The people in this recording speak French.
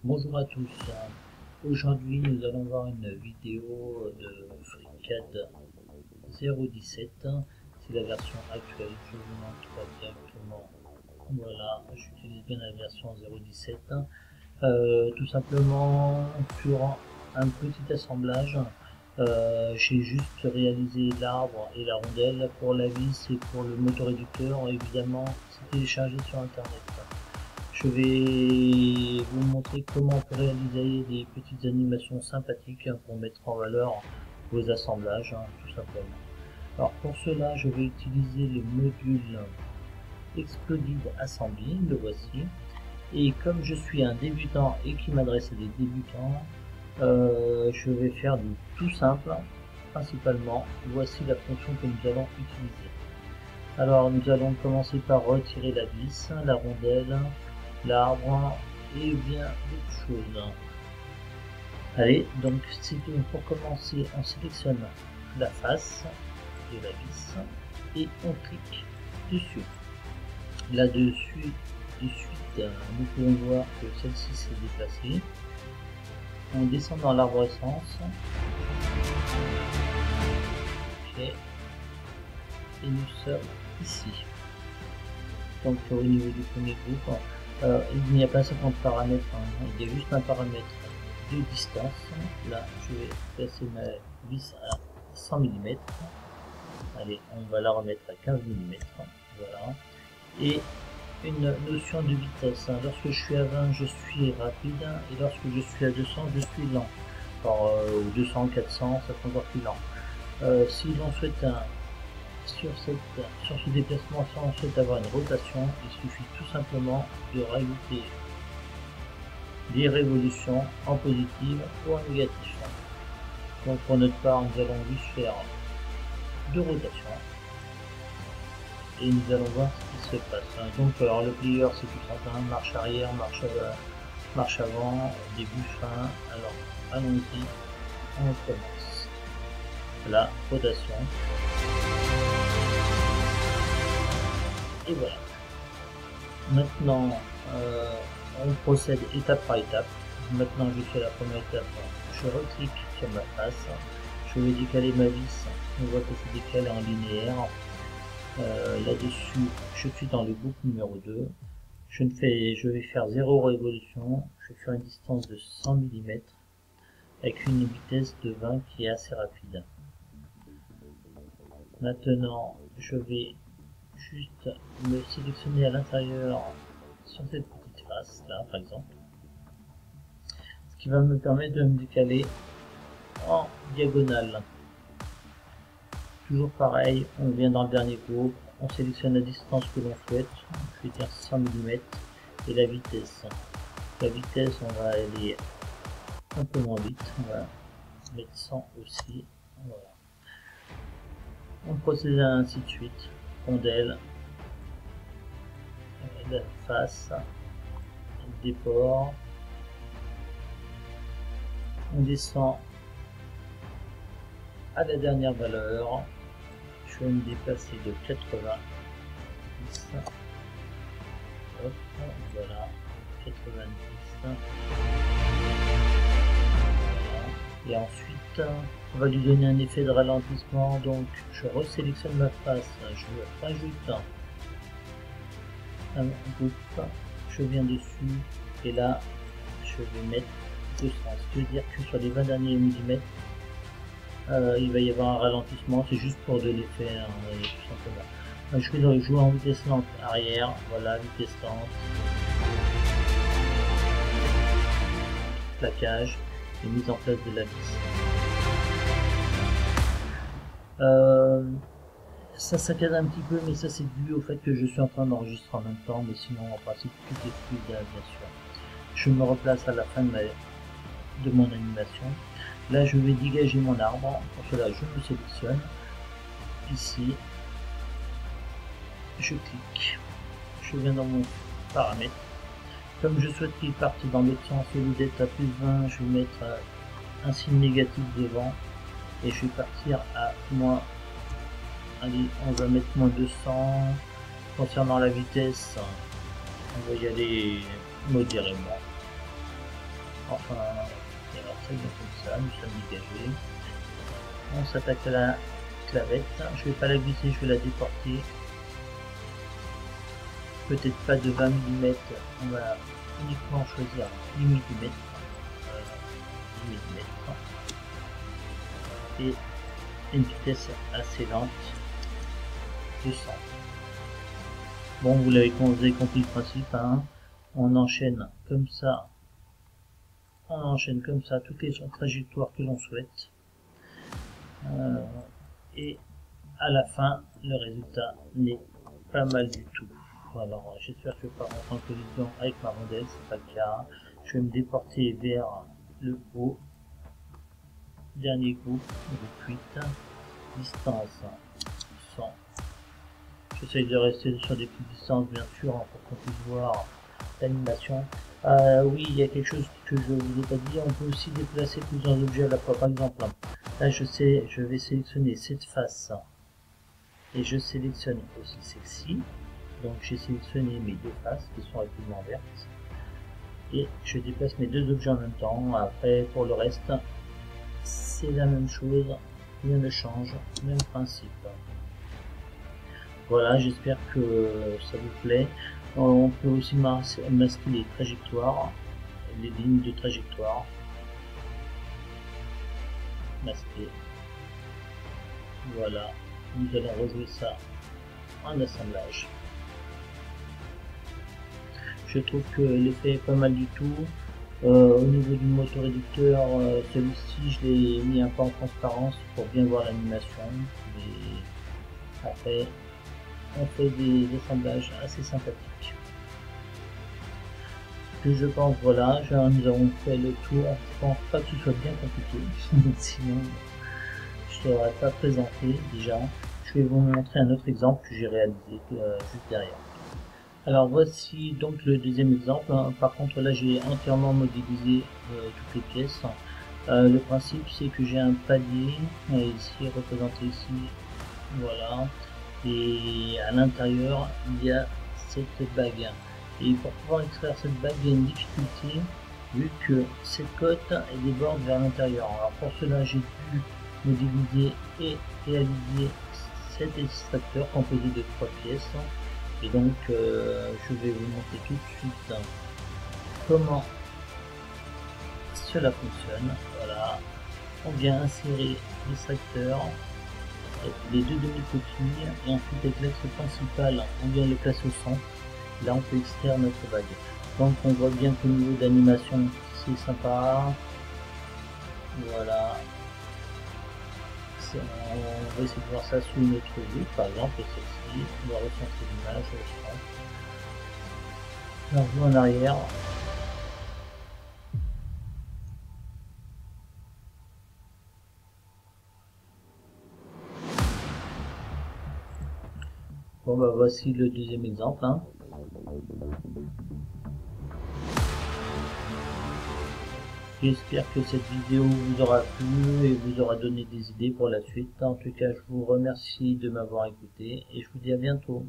Bonjour à tous. Aujourd'hui, nous allons voir une vidéo de FreeCAD 017. C'est la version actuelle. Je vous montre directement. Voilà, j'utilise bien la version 017. Tout simplement, pour un petit assemblage, j'ai juste réalisé l'arbre et la rondelle. Pour la vis et pour le moteur réducteur, évidemment, c'est téléchargé sur Internet. Je vais vous montrer comment on peut réaliser des petites animations sympathiques pour mettre en valeur vos assemblages, tout simplement. Alors pour cela, je vais utiliser le module Exploded Assembly, le voici. Et comme je suis un débutant et qui m'adresse à des débutants, je vais faire du tout simple, principalement. Voici la fonction que nous allons utiliser. Alors nous allons commencer par retirer la vis, la rondelle, l'arbre et bien d'autres choses. Allez, donc c'est tout. Pour commencer, on sélectionne la face de la vis et on clique dessus. Là-dessus, de suite, nous pouvons voir que celle-ci s'est déplacée. On descend dans l'arborescence. Ok. Et nous sommes ici. Donc au niveau du premier groupe, il n'y a pas 50 paramètres, il y a juste un paramètre de distance. Là, je vais placer ma vis à 100 mm. Allez, on va la remettre à 15 mm. Voilà. Et une notion de vitesse. Lorsque je suis à 20, je suis rapide. Et lorsque je suis à 200, je suis lent. Alors, 200, 400, ça sera encore plus lent. Si l'on souhaite sur ce déplacement, si on souhaite avoir une rotation, il suffit tout simplement de rajouter des révolutions en positive ou en négatif. Donc pour notre part, nous allons juste faire 2 rotations et nous allons voir ce qui se passe. Donc alors, le plieur, c'est tout simple, marche arrière, marche avant, début, fin. Alors allons-y, on commence. La rotation. Et voilà. Maintenant, on procède étape par étape. Maintenant, je fais la première étape. Je reclique sur ma face. Je vais décaler ma vis. On voit que c'est décalé en linéaire. Là-dessus, je suis dans le groupe numéro 2. Je vais faire 0 révolution. Je vais faire une distance de 100 mm avec une vitesse de 20 qui est assez rapide. Maintenant, je vais juste me sélectionner à l'intérieur sur cette petite face là par exemple, ce qui va me permettre de me décaler en diagonale. Toujours pareil, on vient dans le dernier groupe, on sélectionne la distance que l'on souhaite, je vais dire 100 mm, et la vitesse. La vitesse, on va aller un peu moins vite, on va mettre 100 aussi. Voilà. On procède ainsi de suite. Rondelle, la face, déport, on descend à la dernière valeur. Je vais me déplacer de 90. Hop, voilà, 90. Voilà. Et ensuite, on va lui donner un effet de ralentissement. Donc, je resélectionne ma face, je rajoute un groupe, je viens dessus, et là, je vais mettre 200. Ce qui veut dire que sur les 20 derniers millimètres, il va y avoir un ralentissement, c'est juste pour de l'effet, tout simplement. Je vais jouer en vitesse lente arrière, voilà, vitesse lente, plaquage et mise en place de la vis. Ça saccade un petit peu, mais ça c'est dû au fait que je suis en train d'enregistrer en même temps, mais sinon en principe tout est fluide, bien sûr. Je me replace à la fin de mon animation. Là, je vais dégager mon arbre. Pour cela, je me sélectionne. Ici, je clique. Je viens dans mon paramètre. Comme je souhaite qu'il parte dans l'autre sens, au lieu d'être à plus 20, je vais mettre un signe négatif devant. Et je vais partir à moins. Allez, on va mettre moins 200. Concernant la vitesse, on va y aller modérément. Enfin, c'est très bien comme ça, nous sommes dégagés. On s'attaque à la clavette. Je vais pas la glisser, je vais la déporter. Peut-être pas de 20 mm, on va uniquement choisir 10 mm. 10 mm. Et une vitesse assez lente de 100. Bon, vous avez compris le principe, hein. On enchaîne comme ça toutes les trajectoires que l'on souhaite. Et à la fin, le résultat n'est pas mal du tout. Alors, j'espère que je ne vais pas rentrer en collision avec ma rondelle, c'est pas le cas. Je vais me déporter vers le haut. Dernier groupe, groupe 8. Distance 100. J'essaye de rester sur des petites distances, bien sûr, hein, pour qu'on puisse voir l'animation. Oui, il y a quelque chose que je vous ai pas dit. On peut aussi déplacer plusieurs objets à la fois. Par exemple, là, je vais sélectionner cette face. Et je sélectionne aussi celle-ci. Donc j'ai sélectionné mes deux faces qui sont relativement vertes. Et je déplace mes deux objets en même temps. Après, pour le reste, c'est la même chose. Rien ne change. Même principe. Voilà, j'espère que ça vous plaît. On peut aussi masquer les trajectoires, les lignes de trajectoire. Masquer. Voilà, nous allons rejouer ça en assemblage. Je trouve que l'effet est pas mal du tout. Au niveau du motoréducteur, celui-ci je l'ai mis un peu en transparence pour bien voir l'animation. Et après, on fait des assemblages assez sympathiques. Que je pense, voilà, nous avons fait le tour. Je pense pas que ce soit bien compliqué, sinon je ne l'aurais pas présenté déjà. Je vais vous montrer un autre exemple que j'ai réalisé juste derrière. Alors voici donc le deuxième exemple. Par contre là j'ai entièrement modélisé toutes les pièces. Le principe c'est que j'ai un palier ici représenté ici, voilà, et à l'intérieur il y a cette bague. Et pour pouvoir extraire cette bague il y a une difficulté vu que cette cote déborde vers l'intérieur. Alors pour cela j'ai dû modéliser et réaliser cet extracteur composé de 3 pièces. Et donc je vais vous montrer tout de suite comment cela fonctionne. Voilà, on vient insérer l'extracteur, les deux demi-coquilles, et ensuite avec l'axe principal on vient le placer au centre. Là on peut extraire notre bague. Donc on voit bien qu'au niveau d'animation c'est sympa. Voilà, on va essayer de voir ça sous une autre vue, par exemple celle-ci. On va recentrer l'image au centre. On revient en arrière. Bon bah voici le deuxième exemple. Hein. J'espère que cette vidéo vous aura plu et vous aura donné des idées pour la suite. En tout cas, je vous remercie de m'avoir écouté et je vous dis à bientôt.